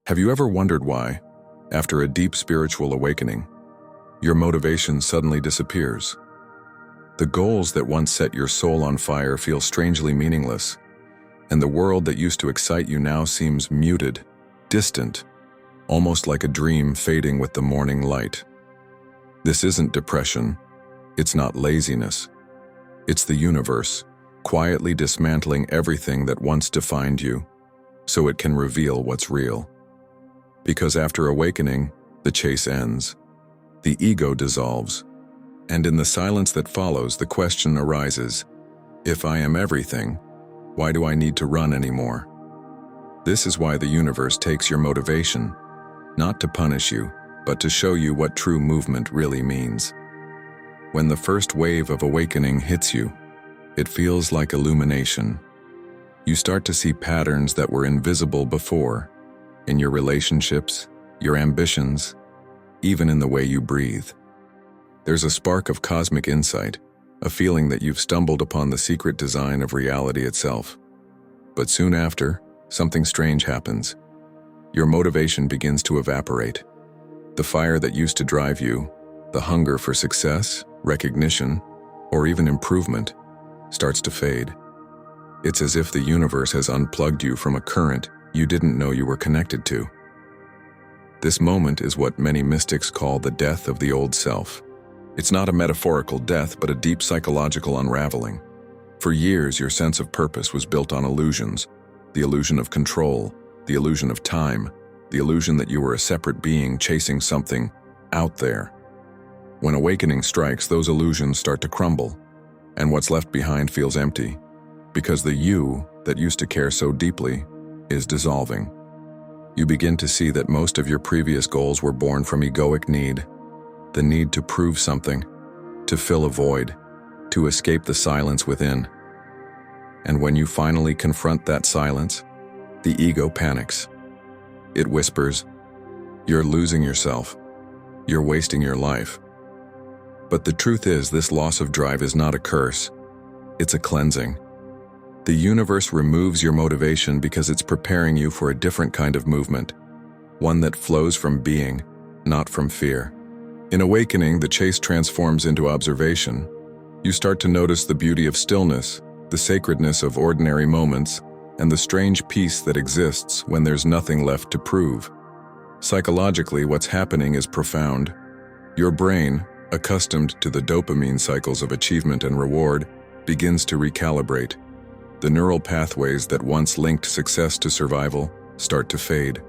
Have you ever wondered why, after a deep spiritual awakening, your motivation suddenly disappears? The goals that once set your soul on fire feel strangely meaningless, and the world that used to excite you now seems muted, distant, almost like a dream fading with the morning light. This isn't depression, it's not laziness. It's the universe, quietly dismantling everything that once defined you, so it can reveal what's real. Because after awakening, the chase ends, the ego dissolves, and in the silence that follows, the question arises, if I am everything, why do I need to run anymore? This is why the universe takes your motivation, not to punish you, but to show you what true movement really means. When the first wave of awakening hits you, it feels like illumination. You start to see patterns that were invisible before, in your relationships, your ambitions, even in the way you breathe. There's a spark of cosmic insight, a feeling that you've stumbled upon the secret design of reality itself. But soon after, something strange happens. Your motivation begins to evaporate. The fire that used to drive you, the hunger for success, recognition, or even improvement, starts to fade. It's as if the universe has unplugged you from a current you didn't know you were connected to. This moment is what many mystics call the death of the old self. It's not a metaphorical death, but a deep psychological unraveling. For years, your sense of purpose was built on illusions, the illusion of control, the illusion of time, the illusion that you were a separate being chasing something out there. When awakening strikes, those illusions start to crumble, and what's left behind feels empty, because the you that used to care so deeply is dissolving. You begin to see that most of your previous goals were born from egoic need, the need to prove something, to fill a void, to escape the silence within. And when you finally confront that silence, the ego panics. It whispers, "You're losing yourself. You're wasting your life." But the truth is, this loss of drive is not a curse. It's a cleansing. The universe removes your motivation because it's preparing you for a different kind of movement, one that flows from being, not from fear. In awakening, the chase transforms into observation. You start to notice the beauty of stillness, the sacredness of ordinary moments, and the strange peace that exists when there's nothing left to prove. Psychologically, what's happening is profound. Your brain, accustomed to the dopamine cycles of achievement and reward, begins to recalibrate. The neural pathways that once linked success to survival start to fade.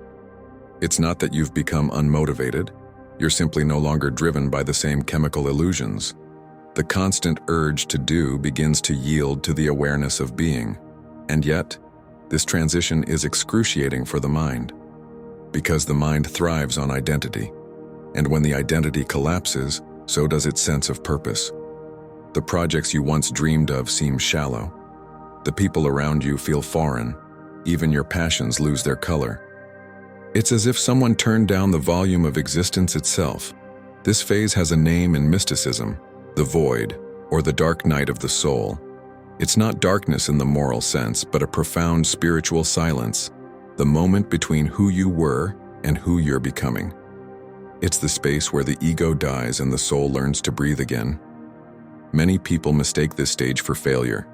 It's not that you've become unmotivated. You're simply no longer driven by the same chemical illusions. The constant urge to do begins to yield to the awareness of being. And yet, this transition is excruciating for the mind, because the mind thrives on identity. And when the identity collapses, so does its sense of purpose. The projects you once dreamed of seem shallow. The people around you feel foreign. Even your passions lose their color. It's as if someone turned down the volume of existence itself. This phase has a name in mysticism, the void, or the dark night of the soul. It's not darkness in the moral sense, but a profound spiritual silence, the moment between who you were and who you're becoming. It's the space where the ego dies and the soul learns to breathe again. Many people mistake this stage for failure.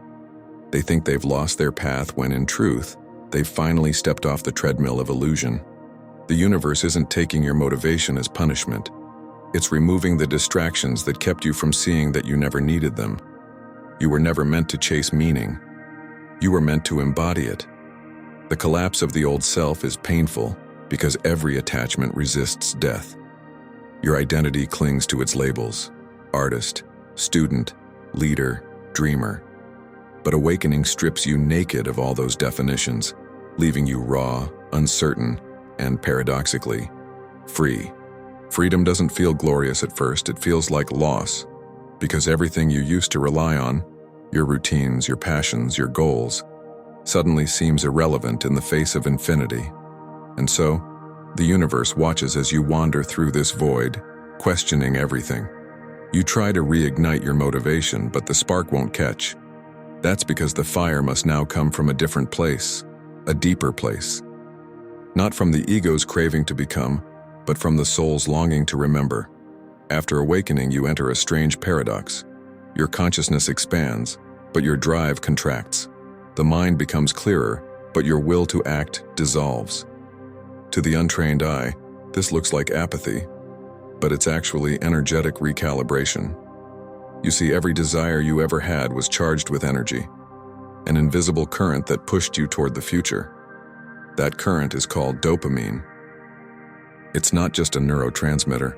They think they've lost their path when, in truth, they've finally stepped off the treadmill of illusion. The universe isn't taking your motivation as punishment. It's removing the distractions that kept you from seeing that you never needed them. You were never meant to chase meaning. You were meant to embody it. The collapse of the old self is painful because every attachment resists death. Your identity clings to its labels: artist, student, leader, dreamer. But awakening strips you naked of all those definitions, leaving you raw, uncertain, and paradoxically, free. Freedom doesn't feel glorious at first, it feels like loss, because everything you used to rely on, your routines, your passions, your goals, suddenly seems irrelevant in the face of infinity. And so, the universe watches as you wander through this void, questioning everything. You try to reignite your motivation, but the spark won't catch. That's because the fire must now come from a different place, a deeper place. Not from the ego's craving to become, but from the soul's longing to remember. After awakening, you enter a strange paradox. Your consciousness expands, but your drive contracts. The mind becomes clearer, but your will to act dissolves. To the untrained eye, this looks like apathy, but it's actually energetic recalibration. You see, every desire you ever had was charged with energy, an invisible current that pushed you toward the future. That current is called dopamine. It's not just a neurotransmitter,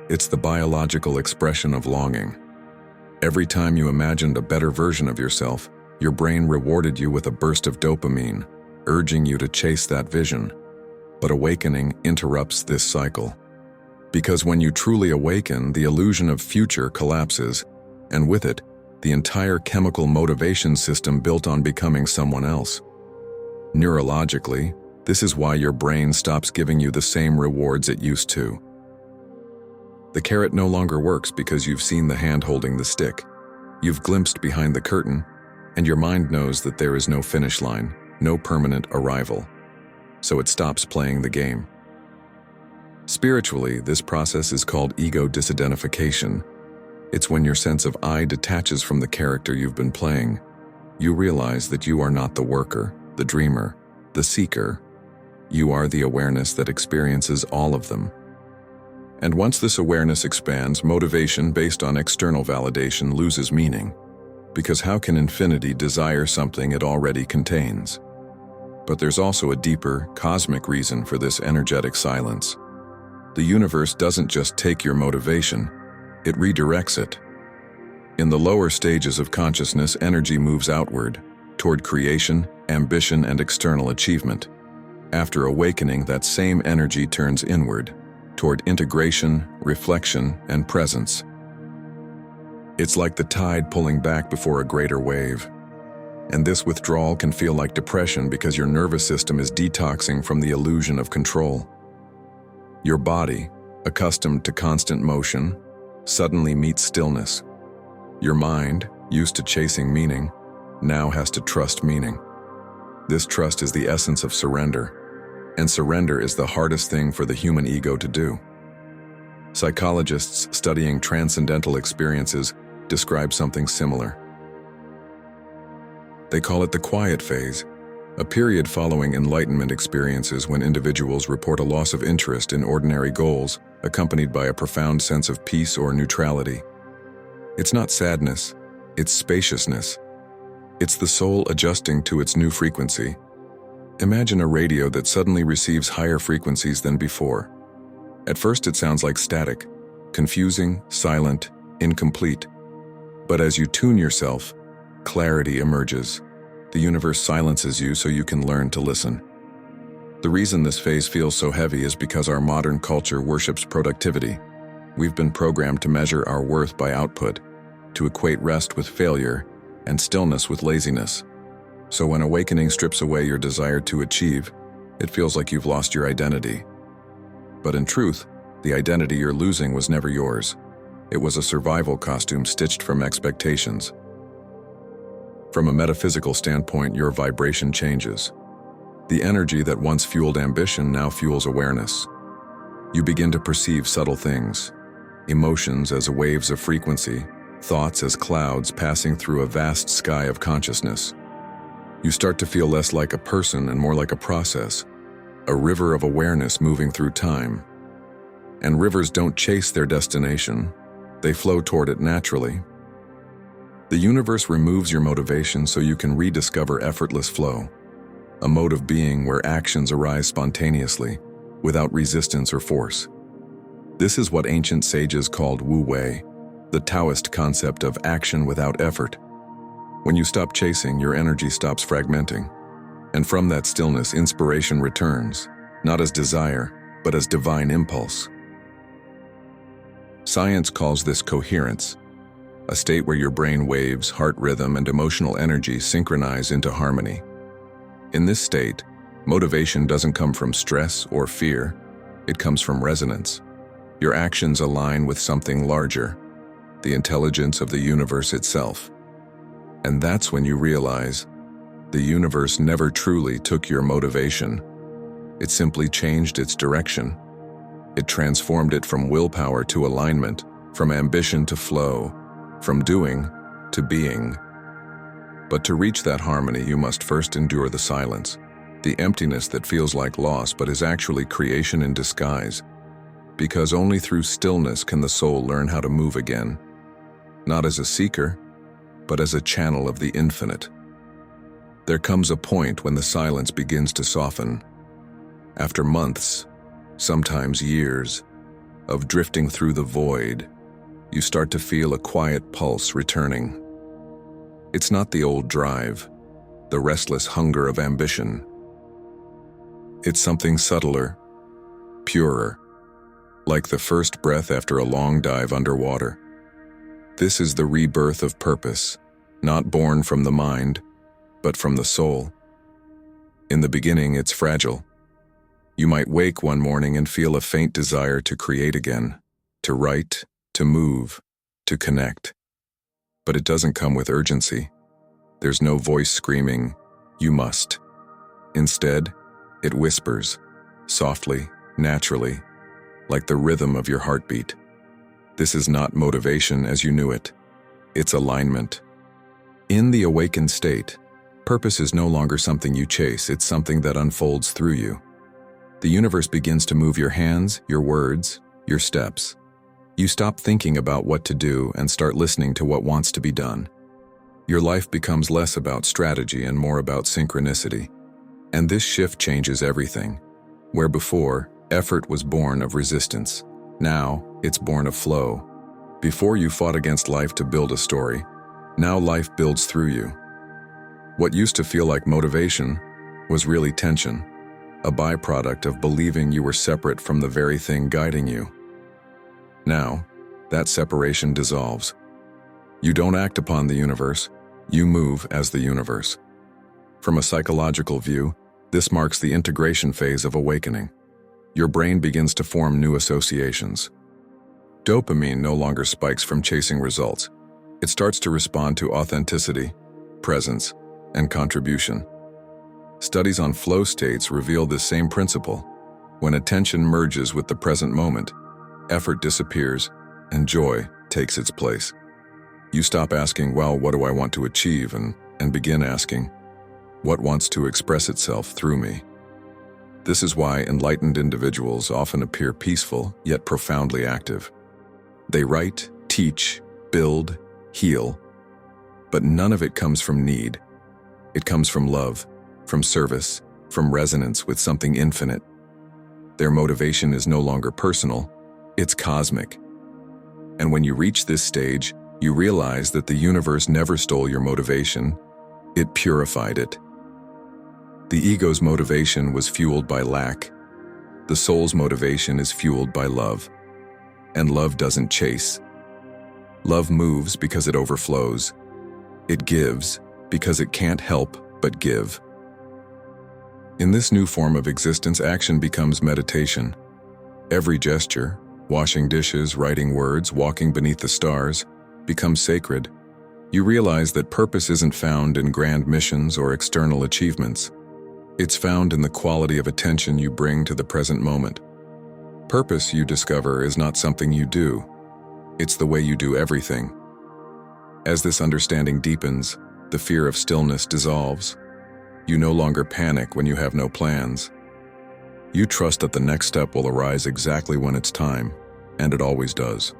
it's the biological expression of longing. Every time you imagined a better version of yourself, your brain rewarded you with a burst of dopamine, urging you to chase that vision. But awakening interrupts this cycle. Because when you truly awaken, the illusion of future collapses, and with it, the entire chemical motivation system built on becoming someone else. Neurologically, this is why your brain stops giving you the same rewards it used to. The carrot no longer works because you've seen the hand holding the stick. You've glimpsed behind the curtain, and your mind knows that there is no finish line, no permanent arrival. So it stops playing the game. Spiritually, this process is called ego disidentification. It's when your sense of I detaches from the character you've been playing. You realize that you are not the worker, the dreamer, the seeker. You are the awareness that experiences all of them. And once this awareness expands, motivation based on external validation loses meaning. Because how can infinity desire something it already contains? But there's also a deeper, cosmic reason for this energetic silence. The universe doesn't just take your motivation, it redirects it. In the lower stages of consciousness, energy moves outward, toward creation, ambition, and external achievement. After awakening, that same energy turns inward, toward integration, reflection, and presence. It's like the tide pulling back before a greater wave. And this withdrawal can feel like depression because your nervous system is detoxing from the illusion of control. Your body, accustomed to constant motion, suddenly meets stillness. Your mind, used to chasing meaning, now has to trust meaning. This trust is the essence of surrender, and surrender is the hardest thing for the human ego to do. Psychologists studying transcendental experiences describe something similar. They call it the quiet phase, a period following enlightenment experiences when individuals report a loss of interest in ordinary goals, accompanied by a profound sense of peace or neutrality. It's not sadness, it's spaciousness. It's the soul adjusting to its new frequency. Imagine a radio that suddenly receives higher frequencies than before. At first it sounds like static, confusing, silent, incomplete. But as you tune yourself, clarity emerges. The universe silences you so you can learn to listen. The reason this phase feels so heavy is because our modern culture worships productivity. We've been programmed to measure our worth by output, to equate rest with failure, and stillness with laziness. So when awakening strips away your desire to achieve, it feels like you've lost your identity. But in truth, the identity you're losing was never yours. It was a survival costume stitched from expectations. From a metaphysical standpoint, your vibration changes. The energy that once fueled ambition now fuels awareness. You begin to perceive subtle things, emotions as waves of frequency, thoughts as clouds passing through a vast sky of consciousness. You start to feel less like a person and more like a process, a river of awareness moving through time. And rivers don't chase their destination, they flow toward it naturally. The universe removes your motivation so you can rediscover effortless flow, a mode of being where actions arise spontaneously, without resistance or force. This is what ancient sages called Wu Wei, the Taoist concept of action without effort. When you stop chasing, your energy stops fragmenting. And from that stillness, inspiration returns, not as desire, but as divine impulse. Science calls this coherence, a state where your brain waves, heart rhythm, and emotional energy synchronize into harmony. In this state, motivation doesn't come from stress or fear, it comes from resonance. Your actions align with something larger, the intelligence of the universe itself. And that's when you realize the universe never truly took your motivation. It simply changed its direction. It transformed it from willpower to alignment, from ambition to flow, from doing to being. But to reach that harmony, you must first endure the silence, the emptiness that feels like loss but is actually creation in disguise. Because only through stillness can the soul learn how to move again, not as a seeker, but as a channel of the infinite. There comes a point when the silence begins to soften. After months, sometimes years, of drifting through the void, you start to feel a quiet pulse returning. It's not the old drive, the restless hunger of ambition. It's something subtler, purer, like the first breath after a long dive underwater. This is the rebirth of purpose, not born from the mind, but from the soul. In the beginning, it's fragile. You might wake one morning and feel a faint desire to create again, to write, to move, to connect. But it doesn't come with urgency. There's no voice screaming, "You must." Instead, it whispers, softly, naturally, like the rhythm of your heartbeat. This is not motivation as you knew it. It's alignment. In the awakened state, purpose is no longer something you chase, it's something that unfolds through you. The universe begins to move your hands, your words, your steps. You stop thinking about what to do and start listening to what wants to be done. Your life becomes less about strategy and more about synchronicity. And this shift changes everything. Where before, effort was born of resistance, now it's born of flow. Before you fought against life to build a story, now life builds through you. What used to feel like motivation was really tension, a byproduct of believing you were separate from the very thing guiding you. Now, that separation dissolves. You don't act upon the universe, you move as the universe. From a psychological view, this marks the integration phase of awakening. Your brain begins to form new associations. Dopamine no longer spikes from chasing results. It starts to respond to authenticity, presence, and contribution. Studies on flow states reveal this same principle. When attention merges with the present moment, effort disappears and joy takes its place. You stop asking, well, what do I want to achieve, and begin asking, what wants to express itself through me? This is why enlightened individuals often appear peaceful yet profoundly active. They write, teach, build, heal, but none of it comes from need. It comes from love, from service, from resonance with something infinite. Their motivation is no longer personal, it's cosmic. And when you reach this stage, you realize that the universe never stole your motivation, it purified it. The ego's motivation was fueled by lack. The soul's motivation is fueled by love. And love doesn't chase. Love moves because it overflows. It gives because it can't help but give. In this new form of existence, action becomes meditation. Every gesture, washing dishes, writing words, walking beneath the stars, becomes sacred. You realize that purpose isn't found in grand missions or external achievements. It's found in the quality of attention you bring to the present moment. Purpose, you discover, is not something you do. It's the way you do everything. As this understanding deepens, the fear of stillness dissolves. You no longer panic when you have no plans. You trust that the next step will arise exactly when it's time, and it always does.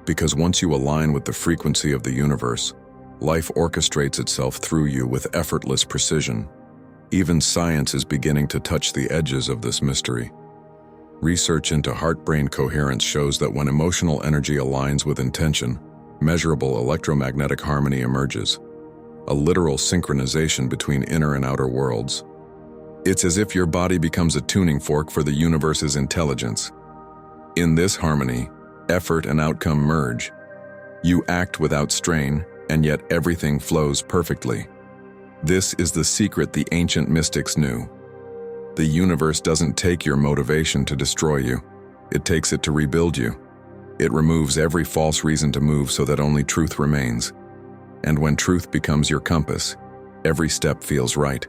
Because once you align with the frequency of the universe, life orchestrates itself through you with effortless precision. Even science is beginning to touch the edges of this mystery. Research into heart-brain coherence shows that when emotional energy aligns with intention, measurable electromagnetic harmony emerges, a literal synchronization between inner and outer worlds. It's as if your body becomes a tuning fork for the universe's intelligence. In this harmony, effort and outcome merge. You act without strain, and yet everything flows perfectly. This is the secret the ancient mystics knew. The universe doesn't take your motivation to destroy you. It takes it to rebuild you. It removes every false reason to move so that only truth remains. And when truth becomes your compass, every step feels right,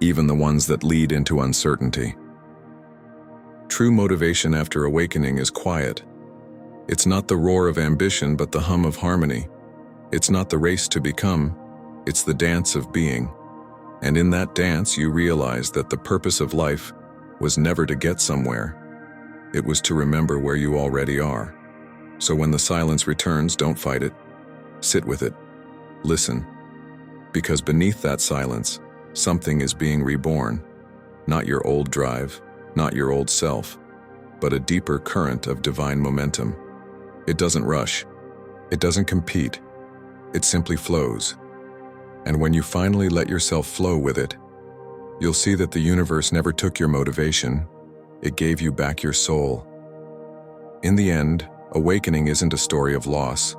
even the ones that lead into uncertainty. True motivation after awakening is quiet. It's not the roar of ambition, but the hum of harmony. It's not the race to become, it's the dance of being. And in that dance, you realize that the purpose of life was never to get somewhere. It was to remember where you already are. So when the silence returns, don't fight it. Sit with it. Listen. Because beneath that silence, something is being reborn. Not your old drive, not your old self, but a deeper current of divine momentum. It doesn't rush. It doesn't compete. It simply flows. And when you finally let yourself flow with it, you'll see that the universe never took your motivation. It gave you back your soul. In the end, awakening isn't a story of loss.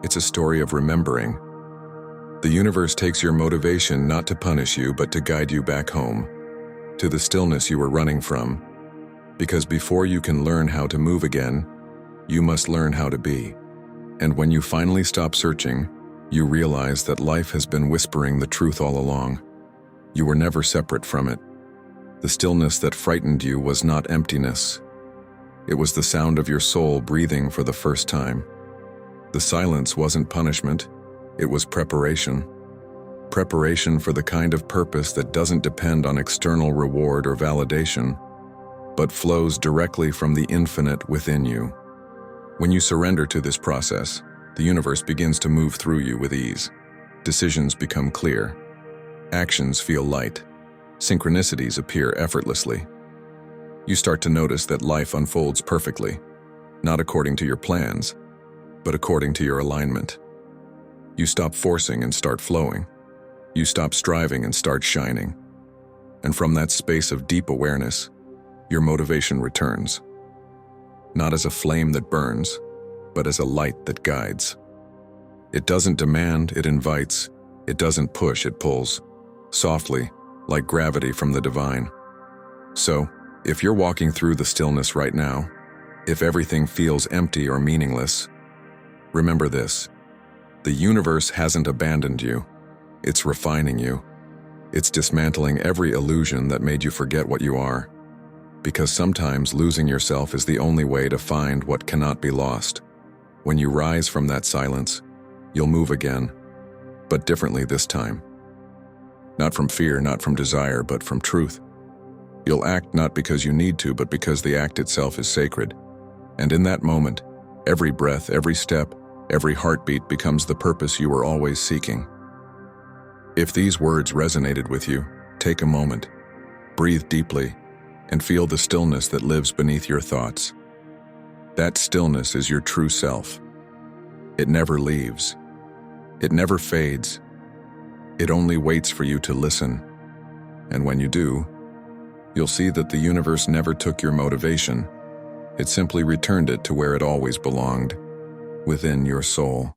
It's a story of remembering. The universe takes your motivation not to punish you, but to guide you back home, to the stillness you were running from. Because before you can learn how to move again, you must learn how to be. And when you finally stop searching, you realize that life has been whispering the truth all along. You were never separate from it. The stillness that frightened you was not emptiness. It was the sound of your soul breathing for the first time. The silence wasn't punishment, it was preparation. Preparation for the kind of purpose that doesn't depend on external reward or validation, but flows directly from the infinite within you. When you surrender to this process, the universe begins to move through you with ease. Decisions become clear. Actions feel light. Synchronicities appear effortlessly. You start to notice that life unfolds perfectly, not according to your plans, but according to your alignment. You stop forcing and start flowing. You stop striving and start shining. And from that space of deep awareness, your motivation returns. Not as a flame that burns, but as a light that guides. It doesn't demand, it invites. It doesn't push, it pulls. Softly, like gravity from the divine. So, if you're walking through the stillness right now, if everything feels empty or meaningless, remember this. The universe hasn't abandoned you. It's refining you. It's dismantling every illusion that made you forget what you are. Because sometimes losing yourself is the only way to find what cannot be lost. When you rise from that silence, you'll move again, but differently this time. Not from fear, not from desire, but from truth. You'll act not because you need to, but because the act itself is sacred. And in that moment, every breath, every step, every heartbeat becomes the purpose you were always seeking. If these words resonated with you, take a moment, breathe deeply, and feel the stillness that lives beneath your thoughts. That stillness is your true self. It never leaves. It never fades. It only waits for you to listen. And when you do, you'll see that the universe never took your motivation. It simply returned it to where it always belonged, within your soul.